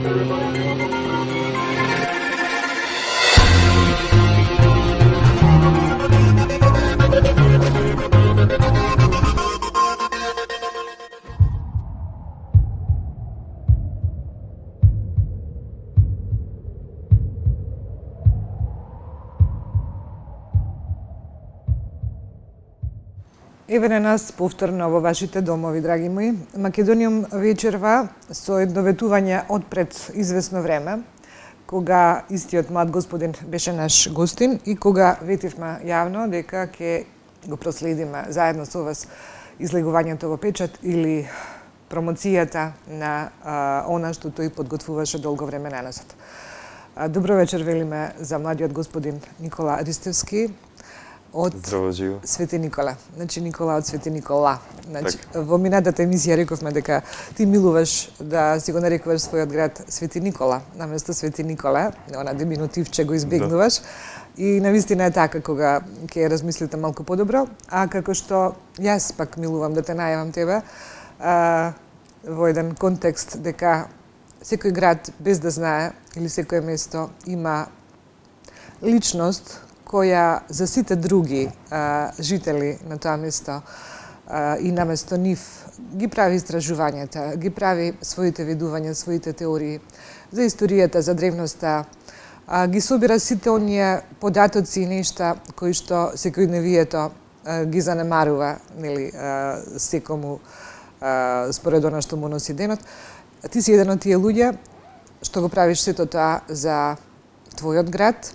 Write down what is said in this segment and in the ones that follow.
Еве на нас повторно во вашите домови, драги мои. Македониум вечерва со едно ветување од пред известно време, кога истиот млад господин беше наш гостин и кога ветивме јавно дека ќе го проследиме заедно со вас излегувањето во печат или промоцијата на она што тој подготвуваше долго време наназад. Добро вечер велиме за младиот господин Никола Ристевски од Свети Никола. Значи Никола од Свети Никола. Значи во минатата емисија рековме дека ти милуваш да си го нарекуваш својот град Свети Никола наместо Свети Никола, она диминутивче го избегнуваш. И навистина е така кога ќе размислите малку подобро, а како што јас пак милувам да те најавам тебе во еден контекст дека секој град без да знае или секое место има личност која за сите други жители на тоа место и наместо нив ги прави истражувањата, ги прави своите видувања, своите теории за историјата, за древноста, ги собира сите оние податоци и нешта кои што секојдневието ги занемарува, нели, секому според она што му носи денот. Ти си еден од тие луѓе што го правиш сето тоа за твојот град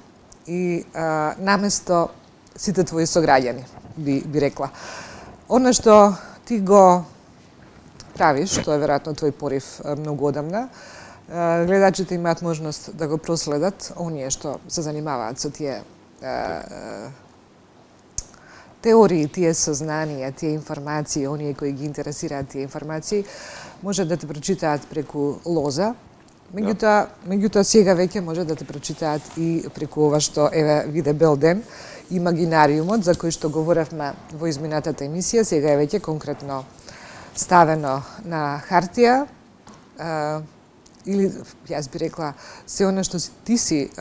и наместо сите твои сограѓани, би рекла. Она што ти го правиш, тоа е веројатно твој порив многу одамна, гледачите имаат можност да го проследат, оние што се занимаваат со тие теории, тие сознанија, тие информации, оние кои ги интересираат тие информации, може да те прочитаат преку Лоза. Меѓутоа сега веќе може да те прочитаат и преку ова што еве виде бел ден, имагинариумот за кој што говоревме во изминатата емисија, сега е веќе конкретно ставено на хартија, или јас би рекла се она што ти си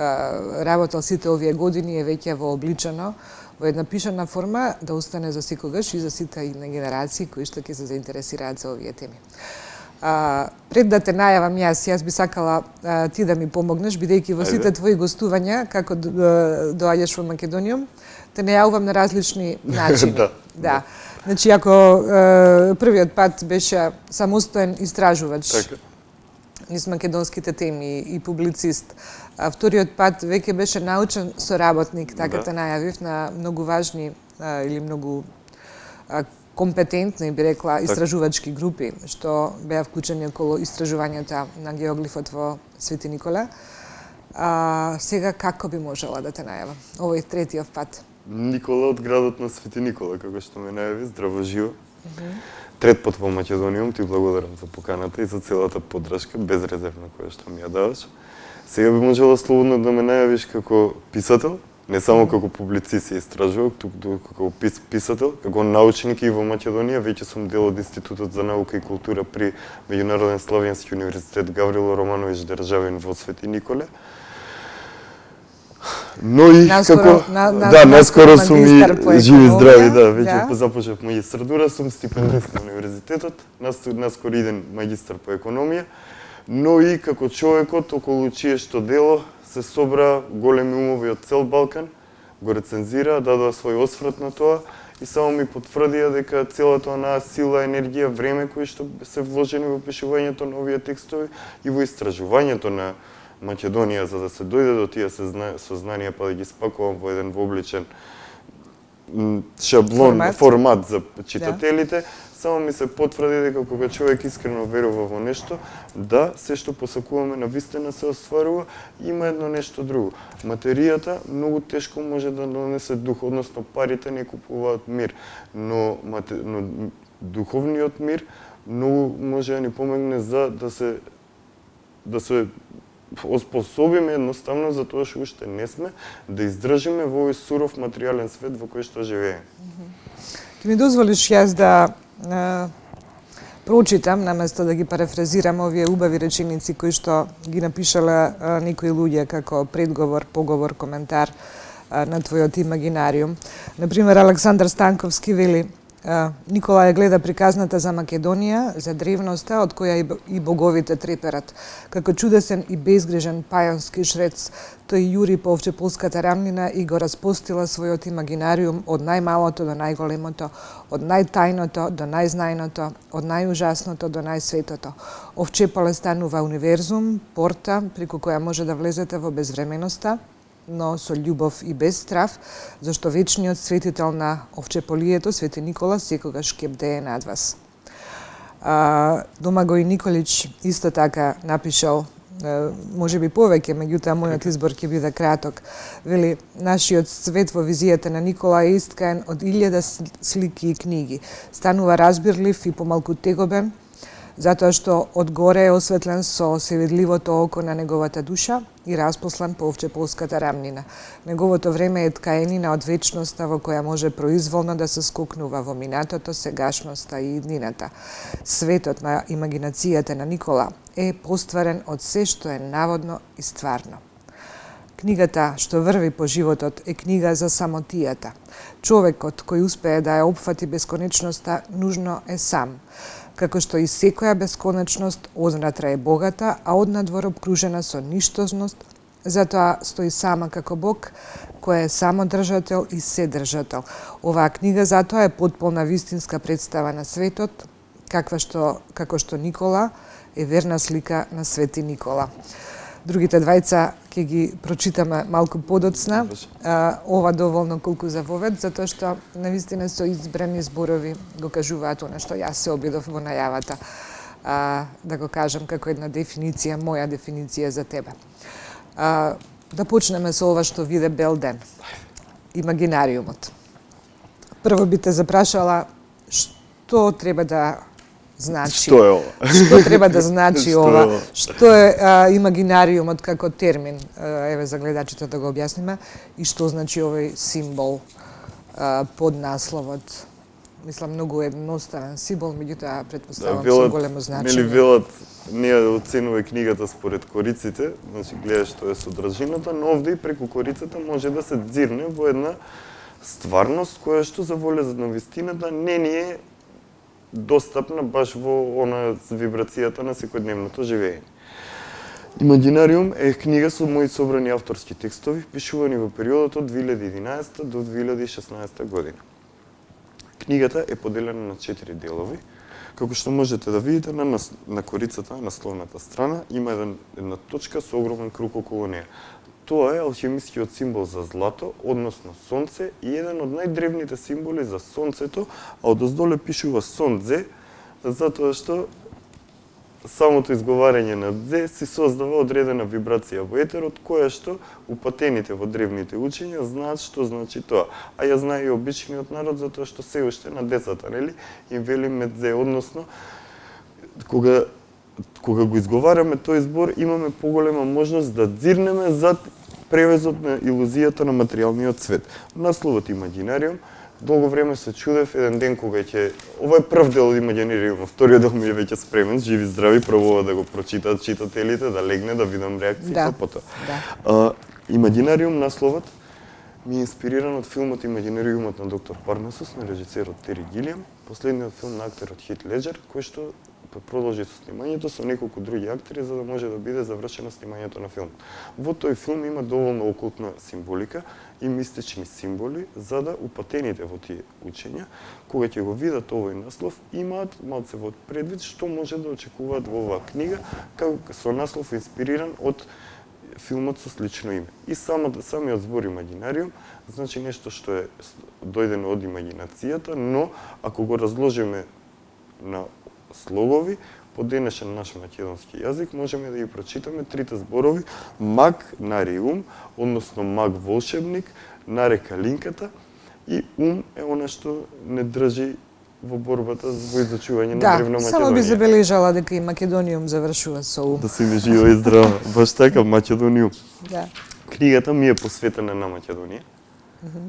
работел сите овие години е веќе вообличено во една пишана форма да остане за секогаш и за сите идни генерации кои што ќе се заинтересираат за овие теми. Пред да те најавам јас би сакала ти да ми помогнеш, бидејќи во сите твои гостувања, како доаѓаш во Македониум, те најавувам на различни начини. Да. Значи, ако првиот пат беше самостоен истражувач низ македонските теми и публицист, а вториот пат веќе беше научен соработник, така те најавив на многу важни или многу компетентни, би рекла, истражувачки групи, што беа вклучени околу истражувањата на геоглифот во Свети Никола. Сега како би можела да те најавам? Овој третиот пат. Никола од градот на Свети Никола, како што ме најави, здраво живо. Трет пат во Македониум, ти благодарам за поканата и за целата поддршка, безрезервна која што ми ја даваш. Сега би можела слободно да ме најавиш како писател, не само како публицист и истражувак, туку како писател, како научник и во Македонија, веќе сум дел од Институтот за наука и култура при Меѓународен славјански универзитет Гаврило Романовиќ државен во Свети Николе. Но и како наскоро сум и живи здрави, веќе започнав магистратура, сум стипендист на универзитетот, наскоро иден магистар по економија, но и како човекот околу чие што дело се собра големи умови од цел Балкан, го рецензира, дадоа свој осврт на тоа и само ми потврдија дека целата онаа сила, енергија, време кои што се вложени во пишувањето на овие текстови и во истражувањето на Македонија за да се дојде до тие сознанија па да ги спакувам во еден вообличен шаблон, формат за читателите, само ми се потврди дека кога човек искрено верува во нешто, да, се што посакуваме навистина се остварува, има едно нешто друго. Материјата многу тешко може да донесе дух, односно парите не купуваат мир, но духовниот мир многу може да ни помогне за да се оспособиме едноставно за тоа што уште не сме, да издржиме во овој суров материјален свет во кој што живееме. Ќе ми дозволиш јас да прочитам, наместо да ги парафразирам овие убави реченици кои што ги напишале некои луѓе како предговор, поговор, коментар на твојот имагинариум. Например, Александар Станковски вели: Никола ја гледа приказната за Македонија, за древноста од која и боговите треперат. Како чудесен и безгрижен пајонски шрец, тој јури по Овчеполската рамнина и го распостила својот имагинариум од најмалото до најголемото, од најтајното до најзнајното, од најужасното до најсветото. Овчеполе станува универзум, порта преку која може да влезете во безвременоста, но со љубов и без страв, зашто вечниот светител на Овчеполието, Свети Никола, секогаш ќе бдее над вас. Домагој Николич исто така напишал, може би повеќе, меѓутоа мојот избор ќе биде краток. Вели: нашиот свет во визијата на Никола е искаен од 1000 слики и книги. Станува разбирлив и помалку тегобен, затоа што одгоре е осветлен со севидливото око на неговата душа и распослан по Овчеполската рамнина. Неговото време е ткаенина од вечноста во која може произволно да се скокнува во минатото, сегашноста и иднината. Светот на имагинацијата на Никола е постварен од се што е наводно и стварно. Книгата што врви по животот е книга за самотијата. Човекот кој успее да ја опфати бесконечноста нужно е сам. Како што и секоја бесконечност однатре е богата, а однадвор обкружена со ништожност, затоа стои сама како Бог, кој е самодржател и седржател. Оваа книга затоа е потполна вистинска представа на светот, како што Никола е верна слика на Свети Никола. Другите двајца ќе ги прочитаме малку подоцна. Ова доволно колку за вовед, затоа што навистина со избрани зборови го кажуваат она што јас се обидов во најавата да го кажам како една дефиниција, моја дефиниција за тебе. Да почнеме со ова што виде бел ден. Имагинариумот. Прво би те запрашала што треба да значи. Што е ова? Што треба да значи ова? Што е имагинариумот како термин? Еве за гледачите да го објасниме. И што значи овој символ под насловот? Мислам, многу едноставен символ, меѓутоа претпоставам со големо значење. Мели велат, ние оценува книгата според кориците, значи гледаш што е содржината, но овде и преку корицата може да се дзирне во една стварност која што за воля на вистината не ни е достапна баш во она вибрацијата на секојдневното живење. Имагинариум е книга со мои собрани авторски текстови, пишувани во периодот од 2011 до 2016 година. Книгата е поделена на 4 делови. Како што можете да видите на корицата, на насловната страна, има една точка со огромен круг околу неа. Тоа е алхемискиот символ за злато, односно сонце, и еден од најдревните символи за сонцето, а одоздоле пишува сонце, затоа што самото изговарање на дзе си создава одредена вибрација во етерот, која што упатените во древните учења знаат што значи тоа. А ја знае и обичниот народ, затоа што се уште на децата, нели, им велиме дзе, односно кога го изговараме тој збор, имаме поголема можност да дзирнеме зад превезот на илузијата на материјалниот свет. Насловот Имагинариум, долго време се чудев, еден ден кога ќе... Ова е прв дел од Имагинариум, вториот дел ми е веќе спремен, живи здрави, пробува да го прочитаат читателите, да легне, да видам реакцијата потоа. Имагинариум, насловот, ми е инспириран од филмот Имагинариумот на доктор Парнасус на режисерот Тери Гилиам, последниот филм на актерот Хит Леџер, кој што продолжи со снимањето со неколку други актери за да може да биде завршено снимањето на филмот. Во тој филм има доволно окултна символика и мистични символи за да упатените во тие учења, кога ќе го видат овој наслов, имаат малце во предвид што може да очекуваат во оваа книга, како со наслов инспириран од филмот со слично име. И самиот збор Имагинариум значи нешто што е дојдено од имагинацијата, но ако го разложиме на слогови, по денешен наш македонски јазик, можеме да ги прочитаме трите зборови маг, нари ум, односно маг волшебник, наре калинката и ум е она што не држи во борбата во изучување на древна Македонија. Само би забележала дека и Македониум завршува со ум. Да си ми жива и здрава. Баш така, Македониум. Да. Книгата ми е посветена на Македонија.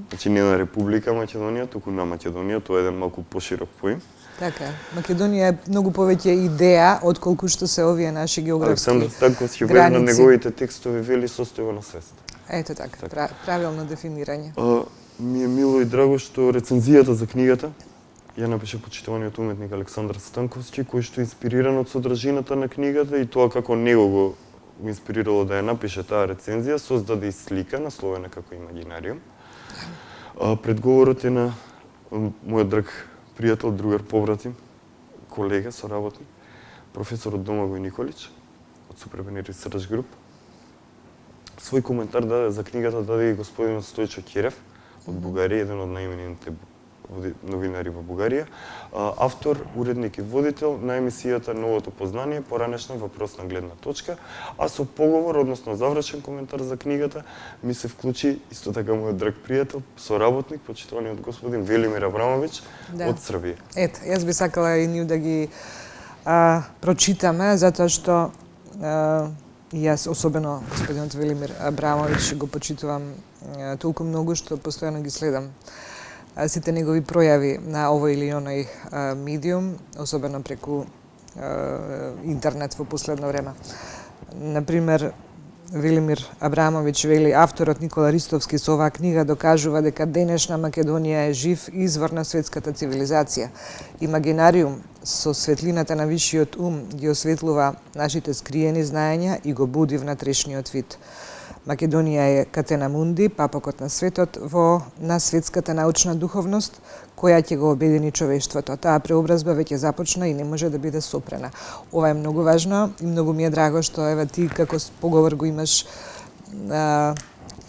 Значи не на Република Македонија, туку на Македонија, тоа е еден малку поширок поим. Така, Македонија е многу повеќе идеја отколку што се овие наши географски граници. Александар Станковски во на неговите текстови вели состојба на свест. Ето така. Правилно дефинирање. Ми е мило и драго што рецензијата за книгата ја напише почитуваниот уметник Александар Станковски, кој што е инспириран од содржината на книгата и тоа како него го инспирирало да ја напише таа рецензија, создаде и слика насловена како Имагинариум. Предговорот е на мојот драг пријател, другар, побратим, колега, соработник, професорот Домагој Николич од Супербенери Research Group. Свој коментар даде за книгата даде и господинот Стојчо Керев од Бугарија, еден од наименените новинари во Бугарија, автор, уредник и водител на емисијата Новото познание, поранешна въпросна гледна точка, а со поговор, односно завршен коментар за книгата, ми се вклучи исто така мојот драг пријател, соработник, почитуваниот господин Велимир Абрамович од Србија. Ето, јас би сакала и нив да ги прочитаме, затоа што јас, особено господинот Велимир Абрамович, го почитувам толку многу што постојано ги следам сите негови пројави на овој или оној медиум, особено преку интернет во последно време. Например, Велимир Абрамович вели, авторот Никола Ристовски со оваа книга докажува дека денешна Македонија е жив извор на светската цивилизација. Имагинариум со светлината на висшиот ум ги осветлува нашите скриени знаења и го буди внатрешниот вид. Македонија е катена мунди, папокот на светот на светската научна духовност, која ќе го обедини човештвото. Таа преобразба веќе започна и не може да биде сопрена. Ова е многу важно и многу ми е драго што еве ти како поговор го имаш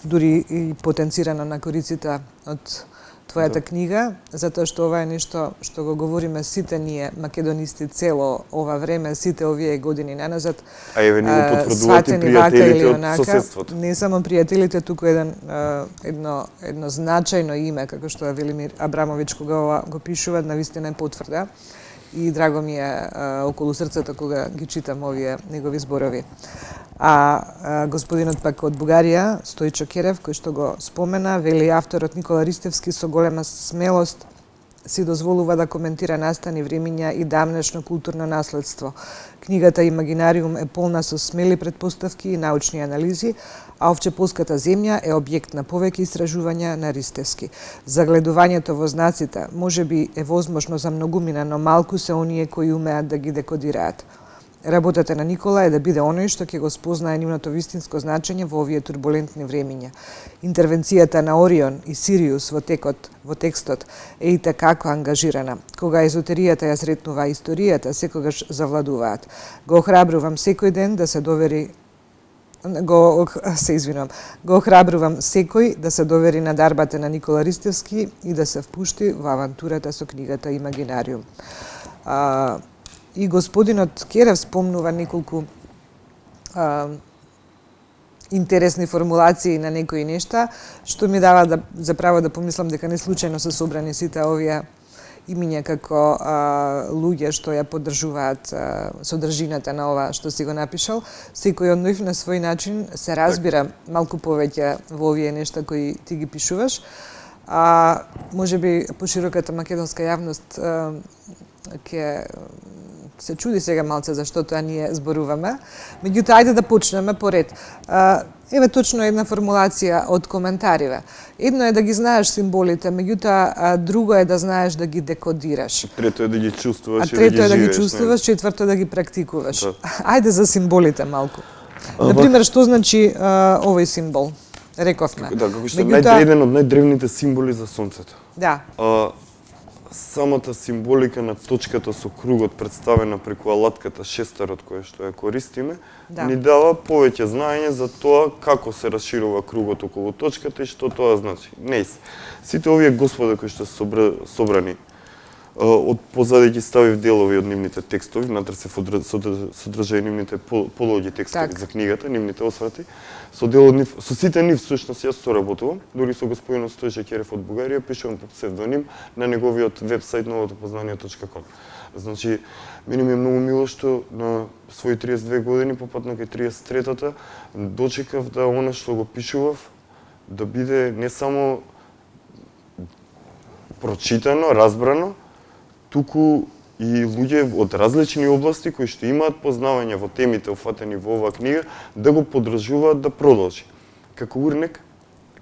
дури и потенцирано на кориците од твојата книга, затоа што ова е нешто што го говориме сите ние македонисти цело ова време, сите овие години наназад. А еве ни го потврдуваат и пријателите од соседството. Не само пријателите, туку едно значајно име, како што е Велимир Абрамович, кога го пишува, навистина е потврда. И драго ми е околу срцето кога ги читам овие негови зборови. А господинот пак од Бугарија, Стојчо Керев, кој што го спомена, вели авторот Никола Ристевски со голема смелост си дозволува да коментира настани времиња и давнешно културно наследство. Книгата Имагинариум е полна со смели претпоставки и научни анализи, а Овчеполската земја е објект на повеќе истражувања на Ристевски. Загледувањето во знаците можеби е возможно за многумина, но малку се оние кои умеат да ги декодираат. Работата на Никола е да биде оној што ќе го спознае нивното вистинско значење во овие турбулентни времиња. Интервенцијата на Орион и Сириус во текстот е и такако ангажирана. Кога езотеријата ја сретнува историјата, секогаш завладуваат. Го охрабрувам секој ден да се довери го охрабрувам секој да се довери на дарбата на Никола Ристевски и да се впушти во авантурата со книгата Имагинариум. И господинот Керев спомнува неколку интересни формулации на некои нешта, што ми дава заправо да помислам дека не случајно се собрани сите овие имиња како луѓе што ја поддржуваат содржината на ова што си го напишал. Секој од нив на свој начин се разбира малку повеќе во овие нешта кои ти ги пишуваш. Можеби пошироката македонска јавност ќе се чуди сега малце зашто тоа ние зборуваме. Меѓутоа, ајде да почнеме поред. Еве точно една формулација од коментариве. Едно е да ги знаеш символите, меѓутоа друго е да знаеш да ги декодираш. Трето е да ги чувствуваш и да ги живееш. Трето е да ги чувствуваш, четврто да ги практикуваш. Ајде за символите малку. Например, што значи овој символ? Рековме. Да, како што еден од најдревните символи за сонцето. Да. Самата символика на точката со кругот представена преку алатката шестарот која што ја користиме, ни дава повеќе знаење за тоа како се расширува кругот околу точката и што тоа значи. Сите овие господа кои што се собрани од позади ги ставив делови од нивните текстови, внатре се содржаја нивните пологи текстови за книгата, нивните осврати. Со сите нив всушност јас соработувам, дури со господинот Стојчо Керев од Бугарија, пишувам под псевдоним на неговиот вебсайт новотопознание.com. Значи, мене ми е многу мило што на своји 32 години, попатно кај 33-та, дочекав да она што го пишував, да биде не само прочитано, разбрано, туку и луѓе од различни области кои што имаат познавање во темите офатени во оваа книга да го поддржуваат да продолжи. Како урник,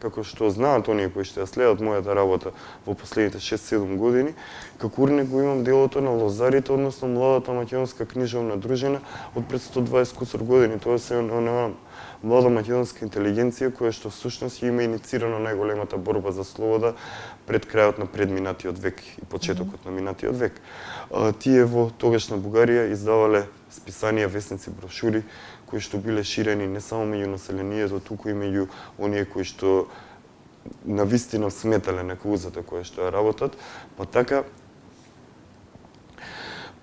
како што знаат оние кои што ја следат мојата работа во последните 6-7 години, како урник го имам делото на лозарите, односно младата македонска книжевна дружина од пред 120 кусур години. Тоа се онаа млада македонска интелигенција која што всушност има инициирано најголемата борба за слобода пред крајот на предминатиот век и почетокот на минатиот век. Тие во тогашна Бугарија издавале списанија, весници, брошури кои што биле ширени не само меѓу населението, туку и меѓу оние кои што навистина сметале на каузата која што ја работат, па така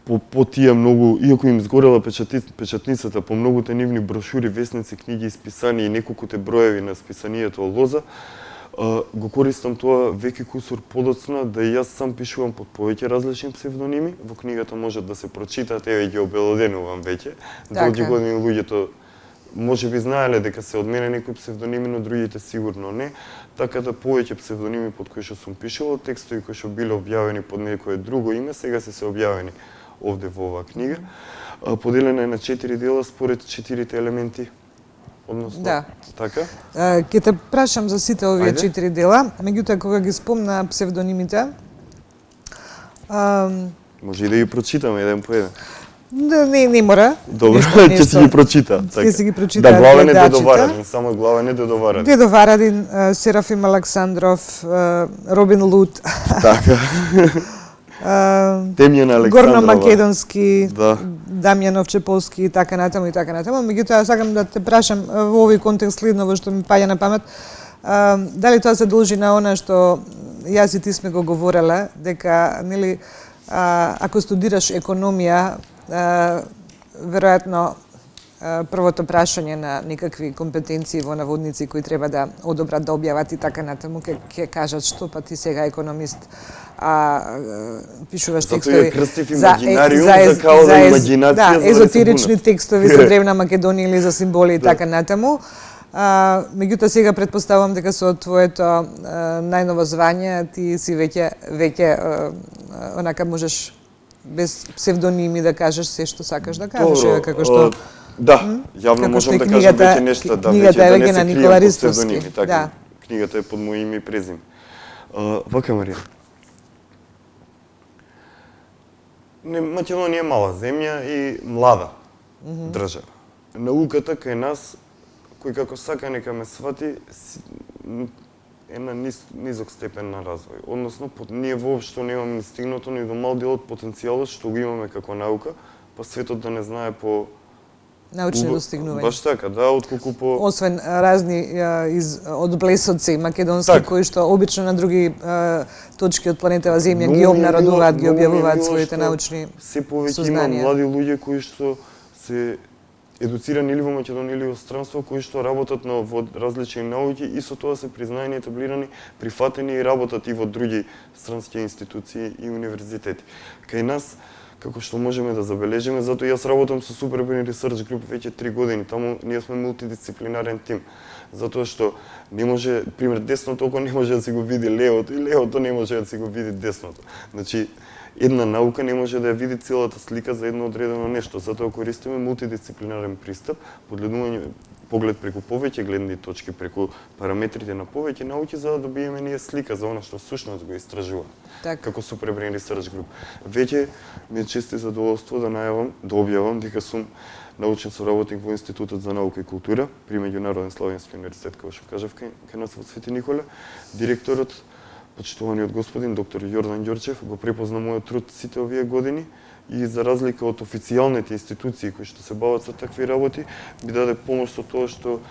по тие многу, иако им згорела печатницата, по многуте нивни брошури, весници, книги, списани и неколкуте броеви на списанието Лоза, го користам тоа веќе кусур подоцна да и јас сам пишувам под повеќе различни псевдоними. Во книгата можат да се прочитаат, еве ги обелоденувам веќе. Долги години луѓето може би знаеле дека се од мене некои псевдоними, но другите сигурно не. Така да повеќе псевдоними под кои што сум пишувал, текстови кои што биле објавени под некое друго име, сега се објавени овде во оваа книга. Поделена е на 4 дела според 4 елементи. Односно, да. Така? Ќе те прашам за сите овие 4 дела, меѓутоа кога ги спомна псевдонимите, може и да ги прочитаме еден по еден. Да, не мора. Добро, ќе си ги прочита. Ќе си ги прочита. Да, главен е Дедоварадин, само главен е Дедоварадин. Дедоварадин, Серафим Александров, Робин Луд. Така. Темјана Александрова. Горно-македонски, да. Дамјанов Чеполски и така натаму и така натаму. Меѓутоа сакам да те прашам во овој контекст следново што ми паѓа на памет, дали тоа се должи на она што јас и ти сме го говореле, дека нели ако студираш економија, веројатно првото прашање на некакви компетенции во наводници кои треба да одобрат да објават и така натаму ќе кажат што па ти сега економист пишуваш текстови за езотерични текстови за древна Македонија или за символи и така натаму. Меѓутоа сега претпоставувам дека со твоето најново звање ти си веќе онака можеш без псевдоними да кажеш се што сакаш да кажеш, како што да, јавно можам да кажам веќе нешта, да, веќе да не се кријам под псевдоними, така. Книгата е под мој име и презиме. Вака, Марија. Македонија е мала земја и млада држава. Науката кај нас, кој како сака нека ме свати, е на низок степен на развој. Односно, ние воопшто немаме стигнато ни до мал дел од потенцијалот што го имаме како наука, па светот да не знае по научни достигнувања. Баш така, да, отколку по освен разни од блесоци македонски кои што обично на други точки од планетава Земја ги обнародуваат, ги објавуваат своите научни се повеќе има млади луѓе кои што се едуцирани или во Македонија или во странство, кои што работат во различни науки и со тоа се признаени, етаблирани, прифатени и работат и во други странски институции и универзитети. Кај нас, како што можеме да забележиме, затоа јас работам со Super Brain Research Group веќе 3 години, таму ние сме мултидисциплинарен тим, затоа што не може, пример, десното око не може да си го види левото и левото не може да си го види десното. Значи, една наука не може да ја види целата слика за едно одредено нешто, затоа користиме мултидисциплинарен пристап, поглед преку повеќе гледни точки, преку параметрите на повеќе науки, за да добиеме ние слика за она што всушност го истражуваме. Како Super Brain Research Group. Веќе ми е чест и задоволство да објавам дека сум научен соработник во Институтот за наука и култура при Меѓународен славенски универзитет, како што кажав, кај нас во Свети Николе. Директорот, почитуваниот господин доктор Јордан Ѓорчев, го препозна мојот труд сите овие години и за разлика од официјалните институции кои што се бават со такви работи, ми даде помош со тоа што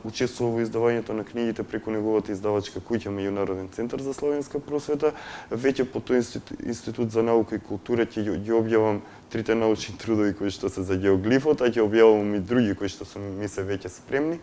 учествува во издавањето на книгите преку неговата издавачка куќа Меѓународен центар за славенска просвета. Веќе по тој Институт за наука и култура ќе ги објавам 3 научни трудови кои што се за геоглифот, а ќе објавам и други кои што ми се веќе спремни.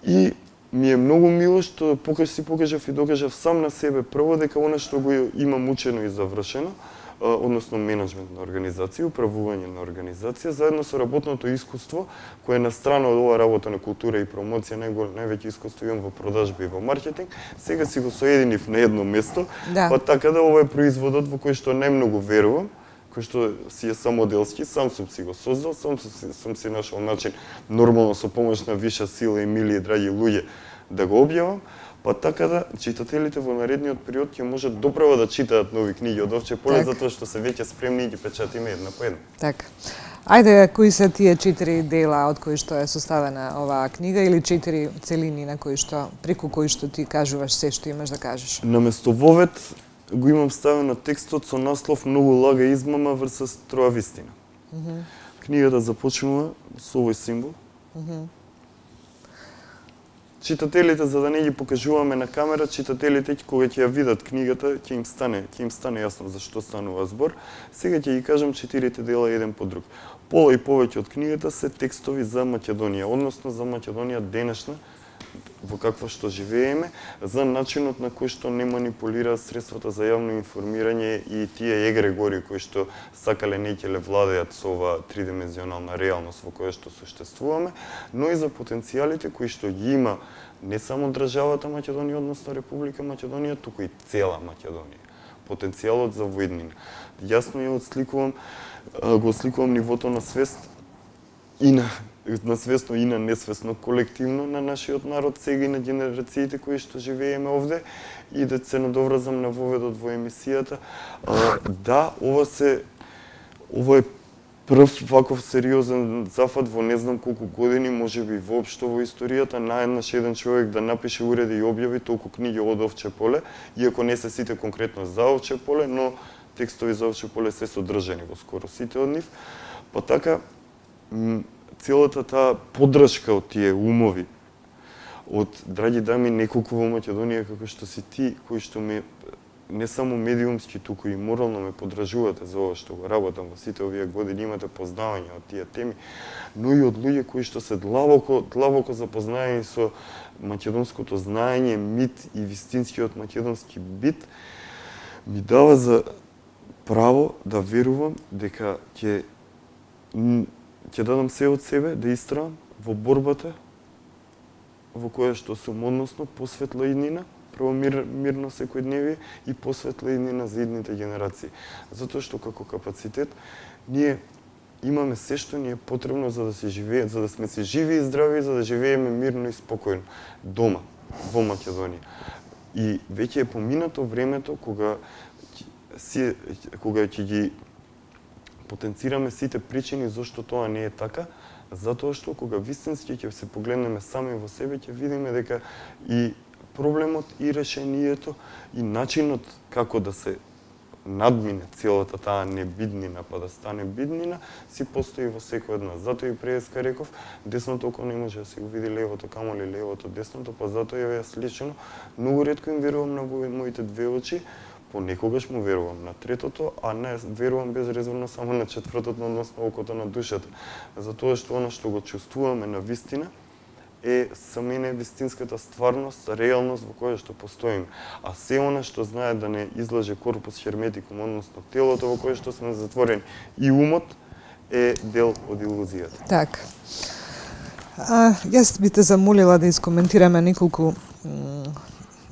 И ми е многу мило што покажав и докажав сам на себе прво дека она што го имам учено и завршено, односно менеджмент на организација, управување на организација, заедно со работното искуство, кое на страна од оваа работа на култура и промоција, највеќе искуство имам во продажби и во маркетинг, сега си го соединив на едно место, па така да ова е производот во кој што најмногу верувам, кој што си е самоделски, сам сум си го создал, сам сум си нашол начин, нормално со помош на виша сила и мили и драги луѓе, да го објавам, па така да читателите во наредниот период ќе можат доправо да читаат нови книги од Овче поле, затоа што се веќе спремни и ги печатиме една по една. Така. Ајде, кои се тие 4 дела од кои што е составена оваа книга или 4 целини на кои што преку кои што ти кажуваш се што имаш да кажеш? На местововед го имам ставено текстот со наслов Многу лага и измама versus троа вистина. Книгата започнува со овој символ. Читателите, за да не ги покажуваме на камера, читателите кога ќе ја видат книгата, ќе им стане јасно за што станува збор. Сега ќе ги кажам 4 дела еден по друг. Пола и повеќе од книгата се текстови за Македонија, односно за Македонија денешна, во каква што живееме, за начинот на кој што не манипулираат средствата за јавно информирање и тие егрегори кои што сакале неќеле владеат со оваа тридимензионална реалност во која што существуваме, но и за потенцијалите кои што ги има не само државата Македонија, односно Република Македонија, туку и цела Македонија. Потенцијалот за воеднина. Јасно ја го осликувам нивото на свест и на свесно и на несвесно колективно на нашиот народ сега и на генерациите кои што живееме овде и да се надоврзам на воведот во емисијата. Да, ова е прв ваков сериозен зафат во не знам колку години, можеби воопшто во историјата, наеднаш еден човек да напише, уреди и објави толку книги од Овче поле, иако не се сите конкретно за Овче поле, но текстови за Овче поле се содржани во скоро сите од нив. Па така, целата таа поддршка од тие умови, од драги дами неколку во Македонија како што си ти, кои што ме не само медиумски, туку и морално ме поддржувате за ова што го работам во сите овие години, имате познавање од тие теми, но и од луѓе кои што се длабоко запознаени со македонското знаење, мит и вистинскиот македонски бит, ми дава за право да верувам дека ќе дадам се од себе да истравам во борбата во која што сум, односно посветла иднина, прво мирно секојдневие и посветла иднина за идните генерации. Затоа што како капацитет ние имаме се што ни е потребно за да се живее, за да сме се живи и здрави, за да живееме мирно и спокојно дома во Македонија. И веќе е поминато времето кога ќе ги потенцираме сите причини зашто тоа не е така, затоа што кога вистински ќе се погледнеме сами во себе, ќе видиме дека и проблемот и решението и начинот како да се надмине целата таа небиднина па да стане биднина, си постои во секој од нас. Затоа и преска реков, десното око не може да се го види левото, камоли левото десното, па затоа јас лично многу ретко им верувам на моите две очи, понекогаш му верувам на третото, а не верувам безрезервно само на четвртото, односно окото на душата. Затоа што она што го чувствуваме на вистина е за мене вистинската стварност, реалност во која што постоиме. А се она што знае да не излаже корпус херметикум, односно телото во кое што сме затворени и умот, е дел од илузијата. Така. Јас би те замолила да искоментираме неколку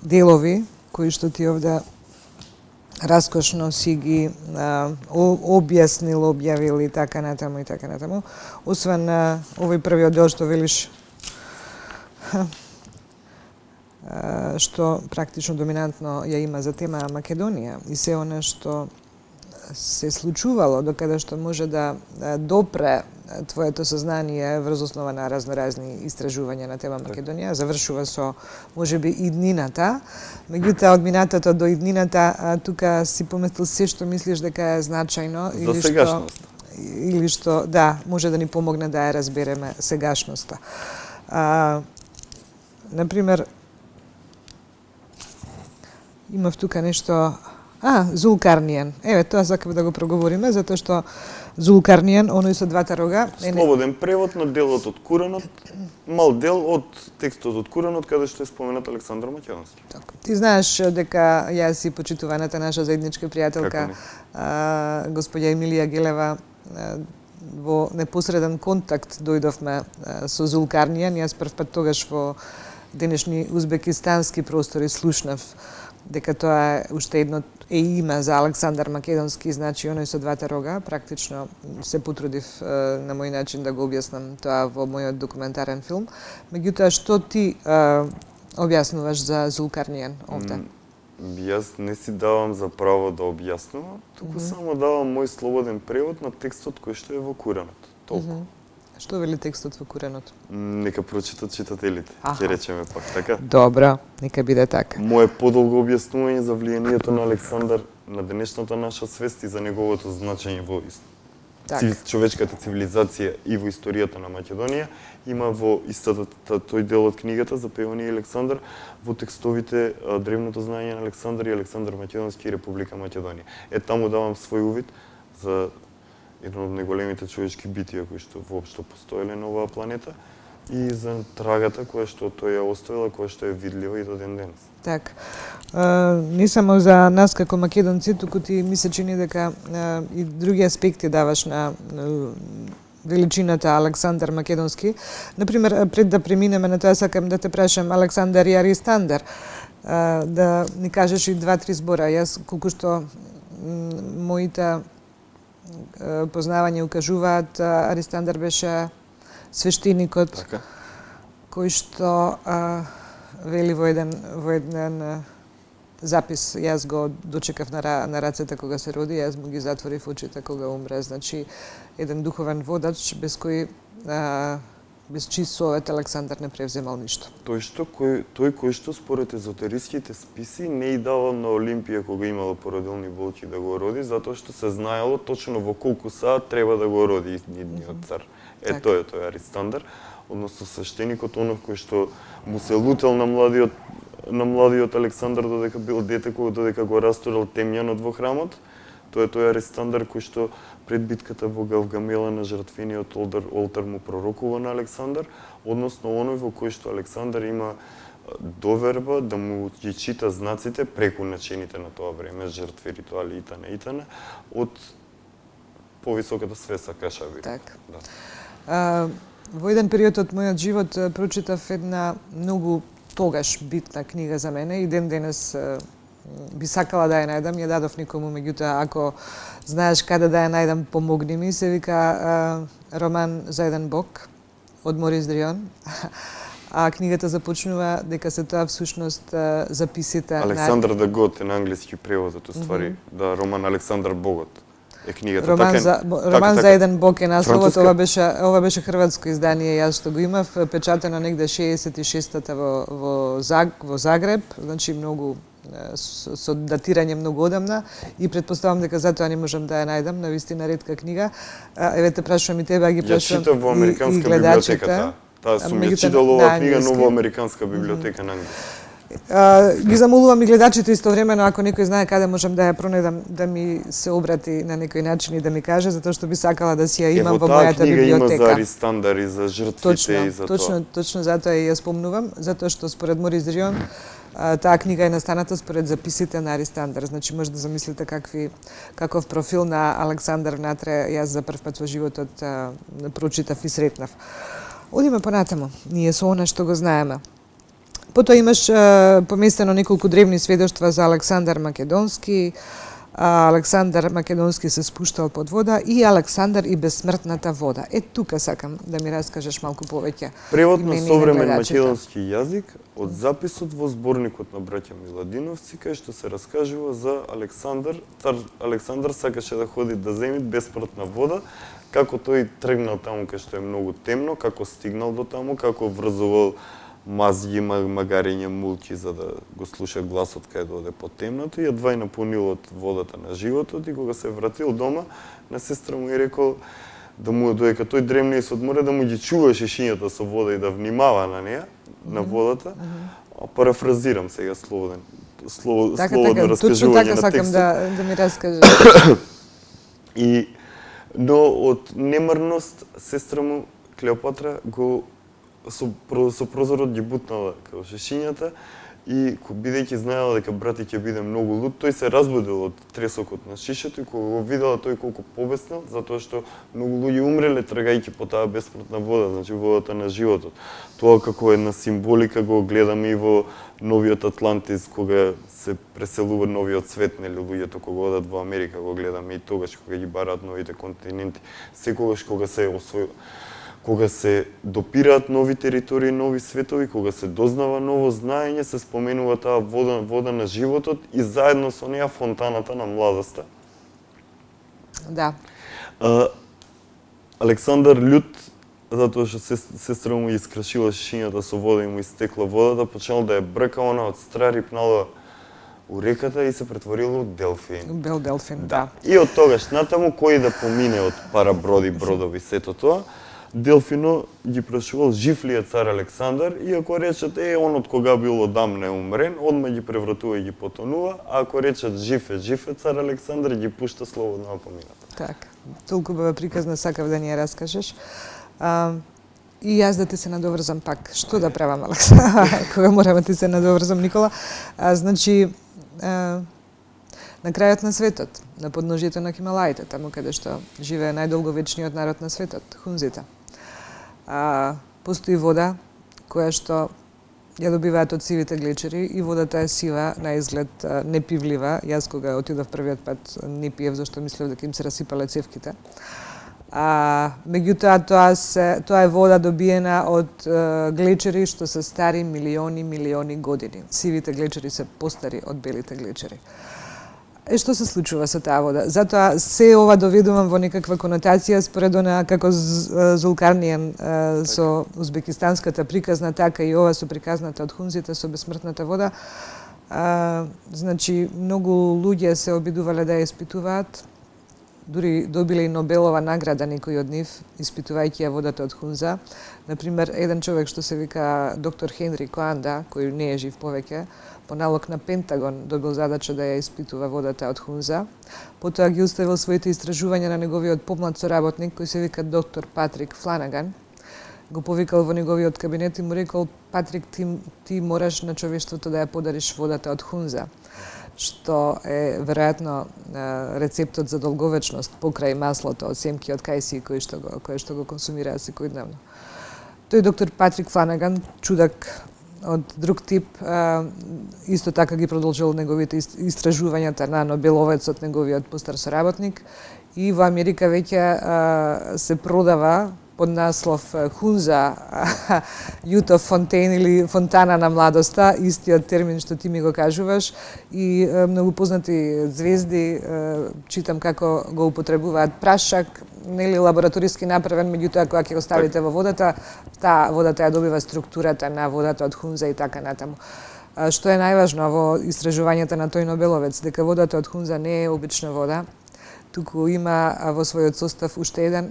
делови кои што ти овде раскошно си ги објаснил, објавил и така натаму и така натаму. Освен овој првиот дел што велиш што практично доминантно ја има за тема Македонија и се она што се случувало докаде што може да допре твоето сознание врз основа на разноразни истражувања на тема Македонија, завршува со можеби иднината, меѓутоа од минатото до иднината тука си поместил се што мислиш дека е значајно или што да може да ни помогне да ја разбереме сегашноста. Например, имав тука нешто Зулкарнијан. Еве, тоа сакав да го проговориме, затоа што Зулкарнијан, оној со двата рога... Слободен превод на делот од Куранот, мал дел од текстот од Куранот, каде што е споменат Александар Македонски. Ти знаеш дека јас и почитуваната наша заедничка пријателка, господја Емилија Гелева, во непосреден контакт дојдовме со Зулкарнијан. Јас прв пат тогаш во денешни узбекистански простори слушнав дека тоа е уште едно име за Александар Македонски, значи оној со двата рога, практично се потрудив на мој начин да го објаснам тоа во мојот документарен филм. Меѓутоа, што ти објаснуваш за Зулкарнијан овде? Јас не си давам за право да објаснувам, туку само давам мој слободен превод на текстот кој што е во Куранот. Толку. Што вели текстот во Куранот? Нека прочитат читателите, ќе речеме пак, така? Добро, нека биде така. Мое подолго објаснување за влијанието на Александар на денешната наша свест и за неговото значење во човечката цивилизација и во историјата на Македонија има во истата тој дел од книгата за Пеони и Александар во текстовите Древното знаење на Александар и Александар Македонски и Република Македонија. Таму давам свој увид за едно од најголемите човечки битија кои што воопшто постоеле на оваа планета и за трагата која што тој ја оставила, која што е видлива и до ден денес. Така. Не само за нас како македонци, туку ти ми се чини дека и други аспекти даваш на величината Александар Македонски. Например, пред да преминеме на тоа, сакам да те прашам Александар и Аристандер, да ни кажеш и 2-3 збора. Јас, колку што моите познавања укажуваат, Аристандер беше свештеникот кој што вели во еден запис, јас го дочекав на рацете кога се роди, јас му ги затворив очите кога умре. Значи, еден духовен водач без чиј совет Александар не превземал ништо. Тој кој што според езотериските списи не и давал на Олимпија кога имала породилни волки да го роди, затоа што се знаело точно во колку саат треба да го роди идниот цар. Тој е Аристандер, односно свештеникот, оној кој што му се лутел на младиот Александар додека бил дете, додека го растурал темјанот во храмот. Тој Аристандер кој што пред битката во Гавгамела на жртвениот олтар му пророкува на Александар, односно оној во кој што Александар има доверба да му ги чита знаците преку начините на тоа време, жртви, ритуали итана, од повисоката свеса Кашави. Така. Во еден период од мојот живот прочитав една многу тогаш битна книга за мене и ден денес би сакала да ја најдам, ја дадов никому, меѓутоа ако знаеш каде да ја најдам, помогни ми, се вика Роман за еден бог од Морис Дрион. А книгата започнува дека се тоа всушност записите Александар the God е на англиски преводот, уствари, да, роман Александар Богот е книгата. Роман за еден бог е насловот, ова беше хрватско издание, јас што го имав, печатено негде 66-та во Загреб, значи многу со датирање многу одамна и предпоставам дека затоа не можам да ја најдам, навистина ретка книга. Еве те прашувам и тебе, ги прашувам. Ја читав во американска библиотека таа сум ја читал оваа книга, нова американска библиотека на англиски. Ги замолувам и гледачите истовремено, ако некој знае каде можам да ја пронедам, да ми се обрати на некој начин и да ми каже, затоа што би сакала да си ја имам во мојата библиотека. Има за Аристандар и за жртвите и за тоа. Точно затоа ја спомнувам, затоа што според Морис Дрион таа книга е настаната според записите на Аристандар. Значи може да замислите каков профил на Александар внатре јас за прв пат во животот прочитав и сретнав. Одиме понатаму, ние со она што го знаеме. Потоа имаш поместено неколку древни сведоштва за Александар Македонски. Александар Македонски се спуштал под вода и Александар и безсмртната вода. Тука сакам да ми раскажеш малку повеќе. Превод на современ македонски јазик од записот во зборникот на браќа Миладиновци, кај што се раскажува за Александар. Цар Александар сакаше да ходи да земи безсмртна вода, како тој тргнал таму кај што е многу темно, како стигнал до таму, како врзувал мазги, магарење, мулки за да го слуша гласот кај да оде по темното и едва напунил од водата на животот и кога се вратил дома, на сестра му и рекол додека тој дремне и се одмора да му ги чува шишињата со вода и да внимава на неа, на водата. Парафразирам сега слободно раскажување на текстот. Да ми раскажеш. Но од немарност сестра му Клеопатра го со прозорот ги бутнала као шишињата и бидејќи знаела дека брати ќе биде многу луд, тој се разбудил од тресокот на шишето и кога го видела тој колку побеснал, затоа што многу луѓе умреле трагајќи по таа бесмртна вода, значи водата на животот. Тоа како една символика го гледаме и во новиот Атлантис, кога се преселува новиот свет, нели луѓето кога одат во Америка го гледаме и тогаш кога ги бараат новите континенти, секогаш кога се допираат нови територии, нови светови, кога се дознава ново знаење, се споменува таа вода на животот и заедно со неа фонтаната на младоста. Да. Александар лют, затоа што сестра му искрашила шишињата со вода и му истекла водата, почнал да ја брка, она од стра рипнала у реката и се претворила од делфин. Бел делфин, да. И од тогаш натаму кој да помине од пара бродови, сето тоа, Делфино ги прашувал жив ли е цар Александар и ако речат он од кога бил одамна е умрен, одма ги превратува и ги потонува, а ако речат жив е цар Александар, ги пушта слободно на помината. Така, толку бава приказна сакав да ни ја раскажеш. И јас да ти се надоврзам пак. Што да правам, Александар? Кога морам да ти се надоврзам, Никола? Значи, на крајот на светот, на подножието на Хималаите, таму каде што живее најдолговечниот народ на светот, хунзите. Постои вода која што ја добиваат од сивите глечери и водата е сива, на изглед непивлива. Јас кога отидов првиот пат не пиев зашто мислев дека им се расипале цевките. Меѓутоа тоа е вода добиена од глечери што се стари милиони години. Сивите глечери се постари од белите глечери. Што се случува со таа вода? Затоа се ова доведувам во некаква конотација според она како Зулкарнијан со узбекистанската приказна, така и ова со приказната од хунзите со бесмртната вода. Значи, многу луѓе се обидувале да ја испитуваат, дури добиле и Нобелова награда некои од нив, испитувајќи ја водата од хунза. Например, еден човек што се вика доктор Хенри Коанда, кој не е жив повеќе, по налог на Пентагон добил задача да ја испитува водата од хунза. Потоа ги оставил своите истражувања на неговиот помлад соработник, кој се вика доктор Патрик Фланаган. Го повикал во неговиот кабинет и му рекол: Патрик, ти мораш на човештвото да ја подариш водата од хунза, што е веројатно рецептот за долговечност покрај маслото од семки од кајси кое што го консумираат секојдневно. Тој доктор Патрик Фланаган, чудак од друг тип, исто така ги продолжил неговите истражувањата на Нобеловецот, неговиот постар соработник, и во Америка веќе се продава под наслов хунза Youth of Fontaine или фонтана на младоста, истиот термин што ти ми го кажуваш, и многу познати звезди читам како го употребуваат прашак, нели лабораториски направен, меѓутоа кога ќе го ставите во водата, таа водата ја добива структурата на водата од хунза и така натаму. Што е најважно во истражувањата на тој Нобеловец, дека водата од хунза не е обична вода, туку има во својот состав уште еден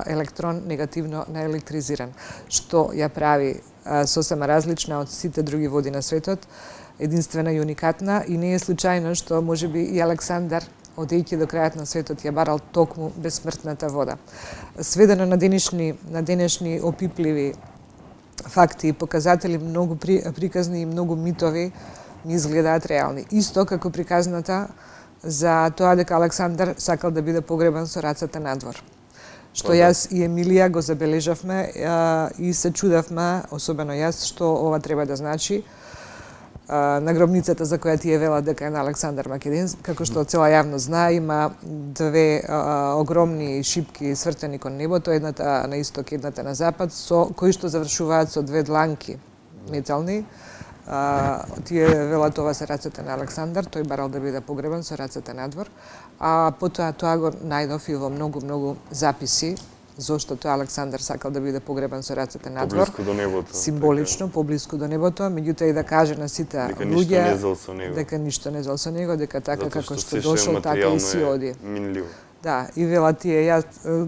електрон негативно наелектризиран, што ја прави сосема различна од сите други води на светот, единствена и уникатна, и не е случајно што можеби и Александар, одејќи до крајот на светот, ја барал токму бесмртната вода. Сведено на денешни опипливи факти и показатели, многу приказни и многу митови ни изгледаат реални. Исто како приказната за тоа дека Александар сакал да биде погребан со рацете надвор. Што јас и Емилија го забележавме и се чудавме, особено јас, што ова треба да значи. На гробницата за која ти е вела дека е на Александар Македонски, како што цела јавност знае, има две огромни шипки свртени кон небото, едната на исток, едната на запад, со кои што завршуваат со две дланки метални. Тие велат ова се рацете на Александар, тој барал да биде погребан со рацете надвор, а потоа тоа го најдов и во многу записи зошто тоа Александар сакал да биде погребан со рацете надвор. Поблиску до небото. Символично, поблиску до небото, меѓутоа и да каже на сите луѓе дека ништо не зел со него, дека така како што дошол, така и си оди. Да, и вела тие, ја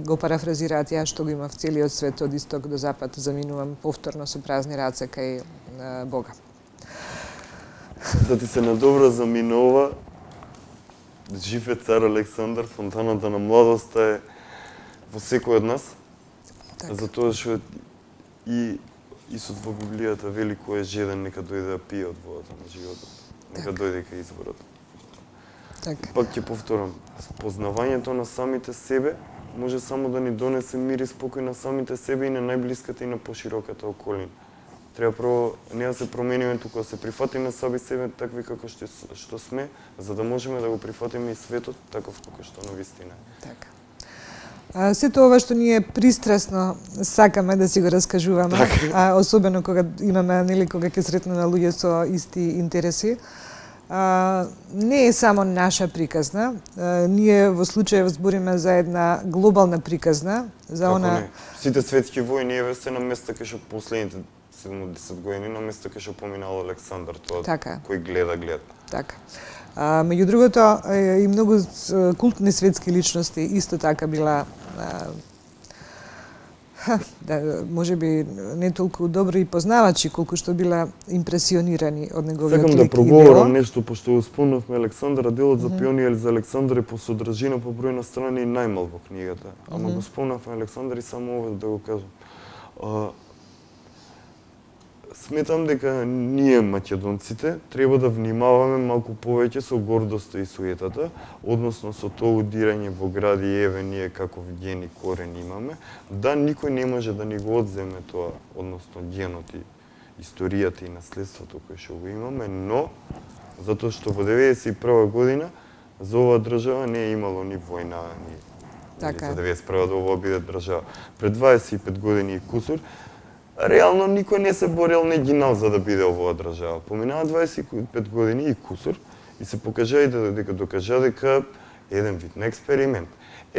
го парафразираат, ја што го имав целиот свет од исток до запад, заминувам повторно со празни раце кај Бога. Да ти се надобра заминува, жив е цар Александар, фонтаната на младоста е во секој од нас, затоа што и Исус во Библијата вели кој е жеден нека дојде да пие од водата на животот. Нека дојде кај изворот. Така. Пак ќе повторам, познавањето на самите себе може само да ни донесе мир и спокој на самите себе и на најблиската и на пошироката околина. Треба прво не да се промениме, туку да се прифатиме саби себе такви како што сме, за да можеме да го прифатиме и светот таков како што на вистина е. Така. Сето ова што ние пристрасно сакаме да си го раскажуваме, особено кога имаме, нели, кога ќе сретнеме луѓе со исти интереси, не е само наша приказна. Ние во случај збориме за една глобална приказна, за она... Сите светски војни еве се на места кај што последните 70 години на места кај што поминал Александар, тоа така. Кој гледа. Така. Меѓу другото, и многу култни светски личности исто така била може би не толку добри и познавачи, колку што била импресионирани од неговиот лик и дело. Сакам да проговорам нешто, пошто го спомнавме Александра, делот за пиониер за Александар е по содржина, по број на страни најмал во книгата. Ама го спомнавме Александар и само ова да го кажам. Сметам дека ние, македонците, треба да внимаваме малку повеќе со гордоста и суетата, односно со тоа удирање во гради, еве ние каков ген и корен имаме, да никој не може да ни го одземе тоа, односно генот и историјата и наследството кое што го имаме, но затоа што во 91 година за оваа држава не е имало ни војна, ни за 91 да ова биде држава. Пред 25 години и кусур, реално никој не се борел, не гинал за да биде оваа држава. Поминаа 25 години и кусур и се покажа и дека докажа дека еден вид на експеримент.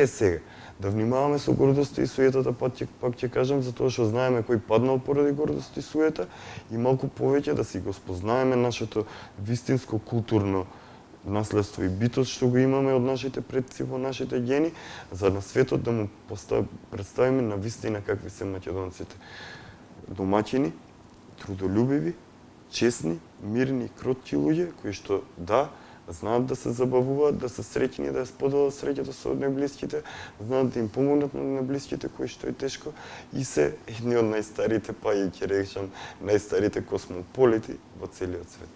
Сега, да внимаваме со гордоста и суетата, пак ќе кажам, затоа што знаеме кој паднал поради гордоста и суета и малку повеќе да си го спознаеме нашето вистинско културно наследство и битост што го имаме од нашите предци во нашите гени, за на светот да му представиме на вистина какви се македонците. Домаќини, трудолюбиви, честни, мирни, кротки луѓе, кои што, знаат да се забавуваат, да се среќни, да ја споделат среќата со најблиските, знаат да им помогнат на најблиските кои што е тешко и се едни од најстарите, па и ќе речам, најстарите космополити во целиот свет.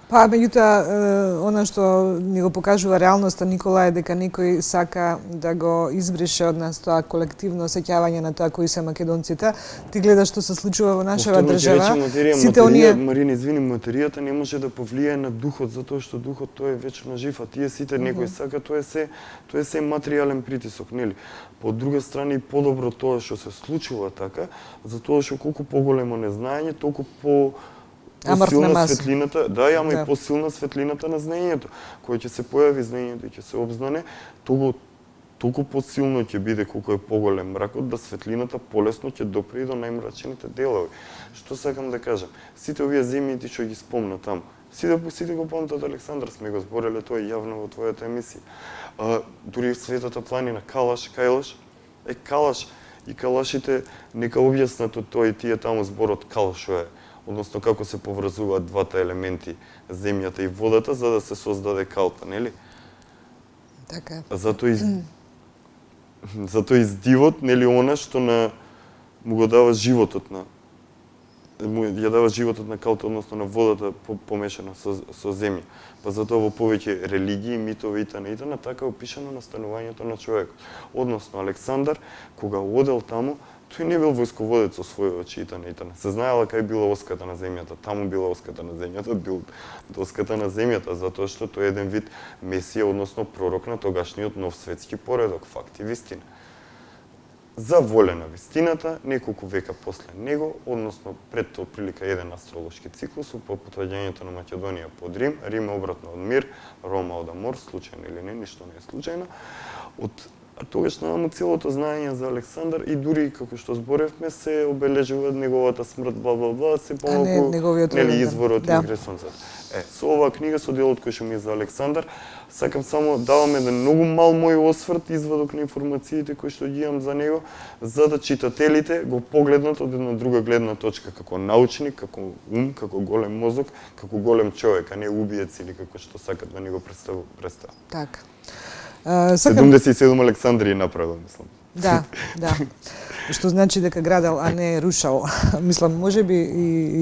Па, меѓутоа, она што ни го покажува реалноста, Никола, е дека некој сака да го избрише од нас тоа колективно осеќавање на тоа кои се македонците. Ти гледаш што се случува во нашава држава. Сите оние... Марина, извини, материјата не може да повлијае на духот, затоа што духот тој е вечно жив, а тие сите некој сака, тоа е се материјален притисок, нели? По друга страна и подобро тоа што се случува така, затоа што колку поголемо незнаење, толку посилна светлината, и посилна светлината на знаењето, кој ќе се појави знаењето и ќе се обзнане, толку посилно ќе биде колку е поголем мракот, да светлината полесно ќе допре до најмрачните делови. Што сакам да кажам? Сите овие земји што ги спомна таму, сите го памтат Александар, сме го збореле тоа јавно во твојата емисија. Дури Светата планина, Калаш, Кајлаш, Калаш и Калашите нека објаснат од тоа и тие таму зборот Кал што е, односно како се поврзуваат двата елементи, земјата и водата, за да се создаде калта, нели? Така. Затоа издивот, нели, она што му го дава животот ја дава животот на калта, односно на водата помешана со земја. Па затоа во повеќе религии, митови и т.н. така опишано настанувањето на човекот. Односно, Александар, кога одел таму, тој не бил војсководец со своји очи и т.н. Се знаела кај била оската на земјата, таму била оската на земјата, бил доската на земјата, затоа што тој е еден вид месија, односно пророк на тогашниот нов светски поредок, факт и вистина. За воля на вистината, неколку века после него, односно пред тоа прилика еден астролошки циклус, по потваѓањето на Македонија под Рим, Рим е обратно од мир, Рома од амор, случајно или не, ништо не е случајно. Тогаш најамо целото знаење за Александар и дури како што зборевме се обележува неговата смрт, се помалку изворот и Гресонцата. Со оваа книга, со делот кој што ми е за Александар, сакам само даваме многу мал мој осврт, извадок на информациите кои што ги имам за него, за да читателите го погледнат од една друга гледна точка, како научник, како ум, како голем мозок, како голем човек, а не убиец или како што сакат да ни го представат. Така. 77 Александри е направил, мислам. Да. Што значи дека градел, а не рушал. Мислам, можеби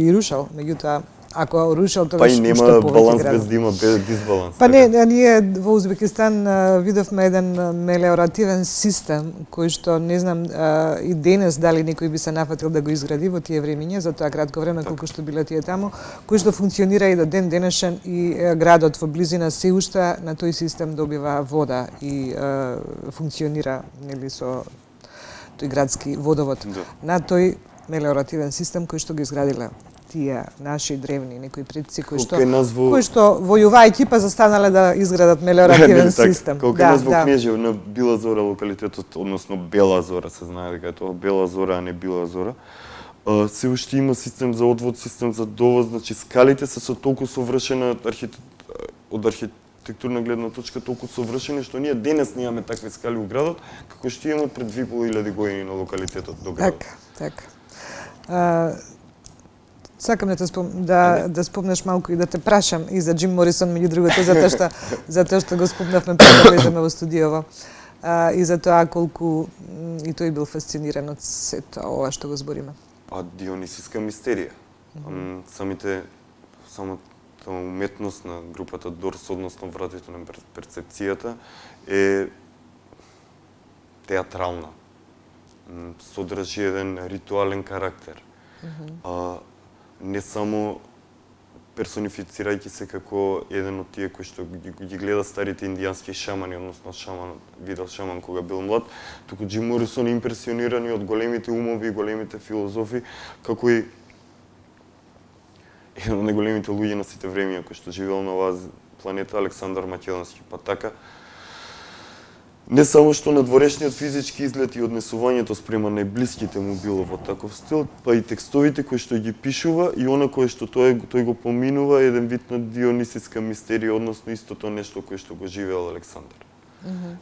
и рушал, меѓутоа ако рушал тоа што нема баланс без да има дисбаланс. Па не, ние во Узбекистан видовме еден мелиоративен систем кој што не знам и денес дали некој би се нафатил да го изгради во тие времиња, за тоа кратко време колку што биле тие таму, кој што функционира и до ден денешен и градот во близина се уште на тој систем добива вода и функционира нели со тој градски водовод на тој мелиоративен систем кој што го изградиле тие наши древни некои предци кои што војувајќи па застанале да изградат мелиоративен систем. Колку нас во Кнежево на Била Зора локалитетот, односно Бела Зора, се знае дека е тоа Бела Зора, а не Била Зора. Се уште има систем за одвод, систем за довоз, значи скалите се со толку совршена од архитектурна гледна точка толку совршени што ние денес немаме такви скали во градот, како што имаме пред 2500 години на локалитетот до градот. Така. Сакам да спомнеш малку и да те прашам и за Джим Морисон, меѓу другото, затоа што го спомнавме пред да влеземе во студиово. И за тоа колку и тој бил фасциниран од сето ова што го збориме. Дионисиска мистерија. Самата уметност на групата Дорс, односно вратите на перцепцијата, е театрална. Содржи еден ритуален карактер. Не само персонифицирајќи се како еден од тие кои што ги гледа старите индијански шамани, односно видел шаман кога бил млад, туку Джим Морисон е импресиониран од големите умови, големите филозофи, како и еден од најголемите луѓе на сите времиња кои што живеел на оваа планета, Александар Македонски. Па така, не само што надворешниот физички изглед и однесувањето спрема најблиските му било во таков стил, па и текстовите кои што ги пишува и она кое што тој го поминува е еден вид на дионисиска мистерија, односно истото нешто кое што го живеел Александар.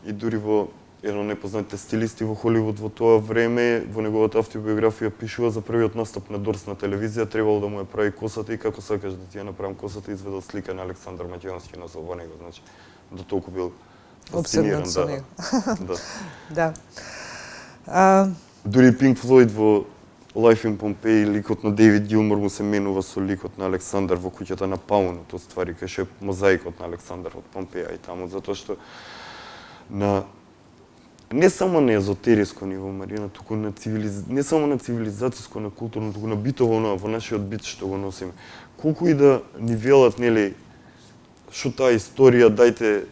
И дури во еден од непознатите стилисти во Холивуд во тоа време, во неговата автобиографија пишува за првиот настап на Дорс на телевизија, требало да му ја прави косата и како сакаш да ти ја направам косата, изведал слика на Александар Македонски носел во него, значи до толку бил обседнат со него. Да. Дури Пинк Флойд во Life in Pompeii, ликот на Дейвид Гилмор му се менува со ликот на Александар во куќата на Пауно, тоа ствари кај што е мозаикот на Александар од Помпеја и таму, затоа што не само на езотериско ниво, Марина, туку не само на цивилизацијско, на културно, туку на битово во нашиот бит што го носиме. Колку и да ни велат, нели, што таа историја, дајте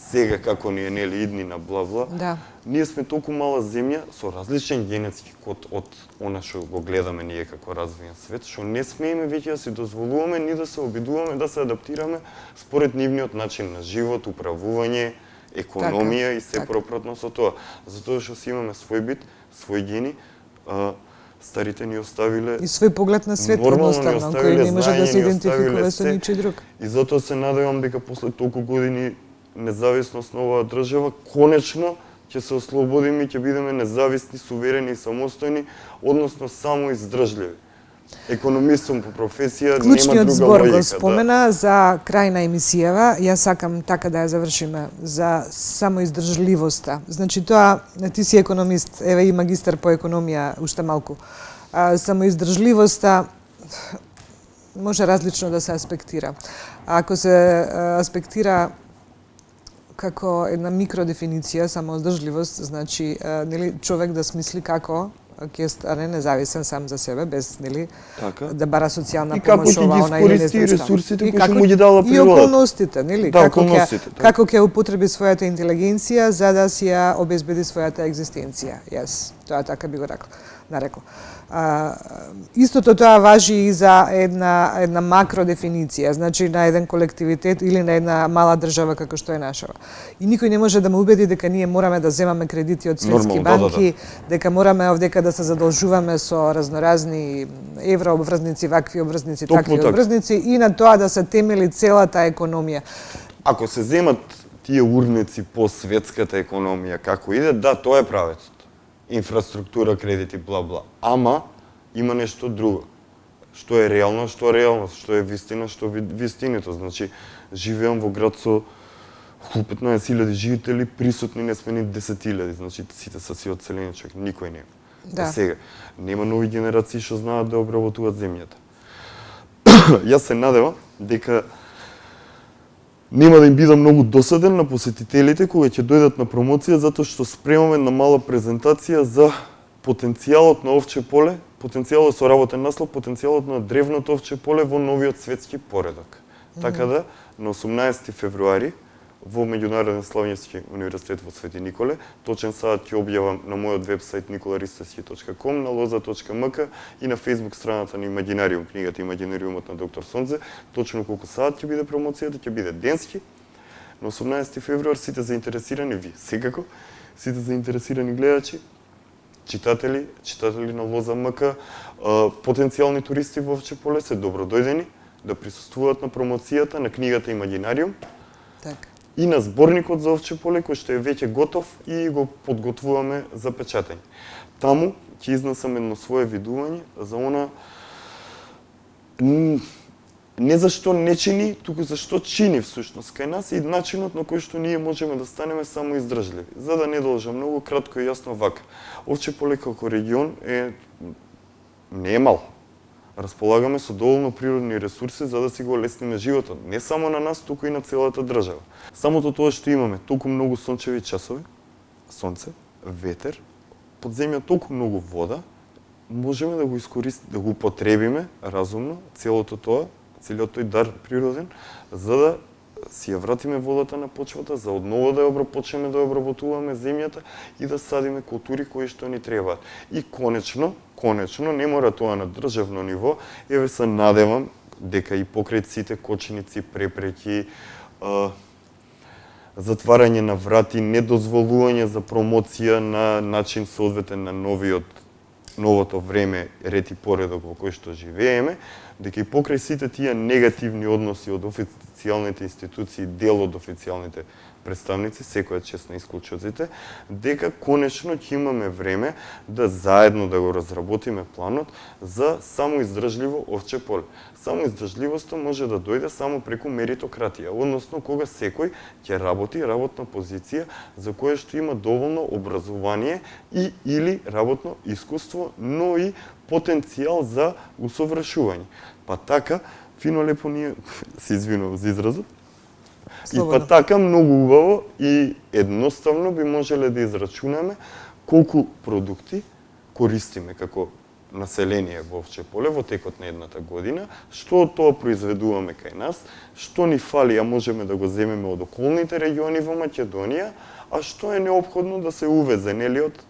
сега како ни е, нели, иднина, бла-бла. Да. Ние сме толку мала земја со различен генетски код од она што го гледаме ние како развиен свет, што не смееме веќе да си дозволуваме ни да се обидуваме, да се адаптираме според нивниот начин на живот, управување, економија и се пропратно со тоа. Затоа што си имаме свој бит, свој гени, старите ни оставиле и свој поглед на свет, едноставно, кој не може да се идентификува со ничи друг. И затоа се надевам дека после толку години независност на оваа држава, конечно ќе се ослободиме и ќе бидеме независни, суверени и самостојни, односно само издржливи. Економист сум по професија, нема друга логика. Клучниот збор го спомена за крај на емисијава, јас сакам така да ја завршиме, за самоиздржливоста. Значи тоа, ти си економист, еве и магистар по економија, уште малку. Самоиздржливоста може различно да се аспектира. Ако се аспектира како една микродефиниција, самоиздржливост, значи нели човек да смисли како ќе стане независен сам за себе, без нели да бара социјална помош, ова она или не знам што. Ресурсите кои што му ги дала природата. И околностите, нели, како ќе употреби својата интелигенција за да си ја обезбеди својата екзистенција. Јас тоа така би го нарекол. Истото тоа важи и за една макродефиниција, значи на еден колективитет или на една мала држава како што е нашава. И никој не може да ме убеди дека ние мораме да земаме кредити од светски банки, дека мораме овдека да се задолжуваме со разноразни еврообврзници, вакви обврзници, такви обврзници и на тоа да се темели целата економија. Ако се земат тие урници по светската економија како иде, да, тоа е правецот. Инфраструктура, кредити, бла-бла. Ама, има нешто друго. Што е реално, што е реалност, што е вистина, што е вистинито. Значи, живеам во град со 15.000 жители, присутни не сме ни 10.000, значи сите са си одселени, човек, никој не. Да. Сега, нема нови генерации што знаат да обработуваат земјата. Јас се надевам дека нема да им бидам многу досаден на посетителите кога ќе дојдат на промоција, затоа што спремаме на мала презентација за потенцијалот на овче поле, потенцијалот со работен наслов, потенцијалот на древното овче поле во новиот светски поредок. Така да, на 18 февруари, во Меѓународен славјански универзитет во Свети Николе, точен саат ќе објавам на мојот вебсайт nikolaristovski.com, на loza.mk и на Facebook страната на Имагинариум, книгата Имагинариумот на доктор Сонзе, точно колку саат ќе биде промоцијата, ќе биде денски. На 18 февруар сите заинтересирани, ви секако, сите заинтересирани гледачи, читатели на Лоза.мк, потенцијални туристи во Овче поле се добродојдени да присуствуваат на промоцијата на книгата Имагинариум. Така. И на зборникот за Овче поле кој што е веќе готов и го подготвуваме за печатење. Таму ќе изнесам едно свое видување за она не зашто не чини, туку зашто чини всушност кај нас и начинот на кој што ние можеме да станеме само издржливи. За да не должам многу, кратко и јасно вака. Овче поле како регион не е мал. Располагаме со доволно природни ресурси за да си го олесниме животот, не само на нас, туку и на целата држава. Самото тоа што имаме толку многу сончеви часови, сонце, ветер, под земја толку многу вода, можеме да го искористиме, да го употребиме разумно, целиот тој дар природен, за да си ја вратиме водата на почвата, за одново да ја почнеме да обработуваме земјата и да садиме култури кои што ни требаат. И конечно, не мора тоа на државно ниво, еве се надевам дека и покрај сите коченици, препреки, затварање на врати, недозволување за промоција на начин соодветен на новото време, ред и поредок во кој што живееме, дека и покрај сите тие негативни односи од официјалните институции, дел од официјалните представници, секоја чест на исклучоците, дека конечно ќе имаме време да заедно да го разработиме планот за самоиздржливо овче поле. Самоиздржливоста може да дојде само преку меритократија, односно кога секој ќе работи работна позиција за кое што има доволно образование и или работно искуство, но и потенцијал за усовршување. Па така, фино лепо ние, се извинувам за изразот, и па така многу убаво и едноставно би можеле да израчунаме колку продукти користиме како население во Овче поле во текот на едната година, што од тоа произведуваме кај нас, што ни фали, а можеме да го земеме од околните региони во Македонија, а што е неопходно да се увезе, нели, од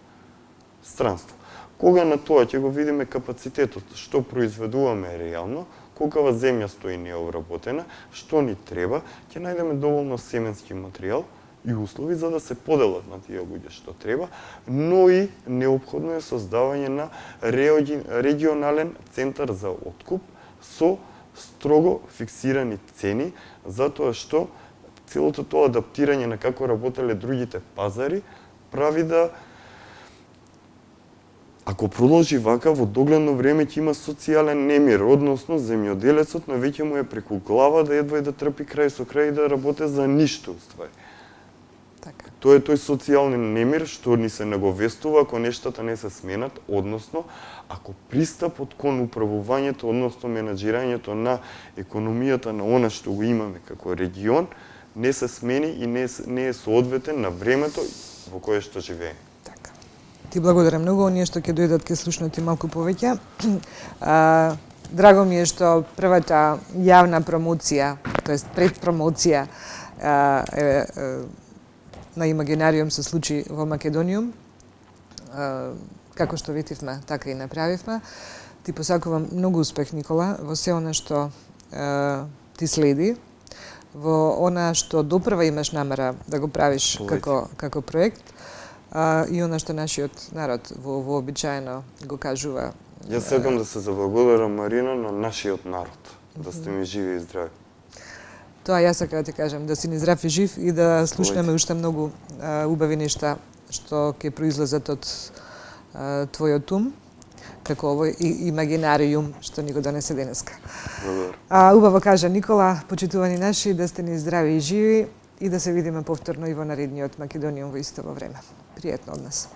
странство. Кога на тоа ќе го видиме капацитетот, што произведуваме реално, колкава земја стои необработена, што ни треба, ќе најдеме доволно семенски материјал и услови за да се поделат на тие луѓе што треба, но и неопходно е создавање на регионален центар за откуп со строго фиксирани цени, затоа што целото тоа адаптирање на како работеле другите пазари прави да ако продолжи вака, во догледно време ќе има социјален немир, односно земјоделецот на веќе му е преку глава да едва и да трпи крај со крај и да работи за ништо, уствари. Така. Тоа е тој социјален немир што ни се наговестува ако нештата не се сменат, односно ако пристапот кон управувањето, односно менаџирањето на економијата на она што го имаме како регион, не се смени и не е соодветен на времето во кое што живееме. Ти благодарам многу, оние што ќе дојдат ќе слушнат и малку повеќе. Драго ми е што првата јавна промоција, тоест предпромоција на Имагинариум се случи во Македониум. Како што ветивме, така и направивме. Ти посакувам многу успех, Никола, во се она што ти следи, во она што допрва имаш намера да го правиш како проект. И она што нашиот народ вообичаено го кажува. Јас сакам да се заблагодарам, Марина, на нашиот народ, да сте ми живи и здрави. Тоа јас сакам да ти кажам, да си ни здрав и жив и да слушнеме уште многу убави нешта што ќе произлезат од твојот ум, како овој имагинариум што ни го донесе денеска. Убаво кажа Никола, почитувани наши, да сте ни здрави и живи и да се видиме повторно и во наредниот Македониум во исто време. Пријатно од нас.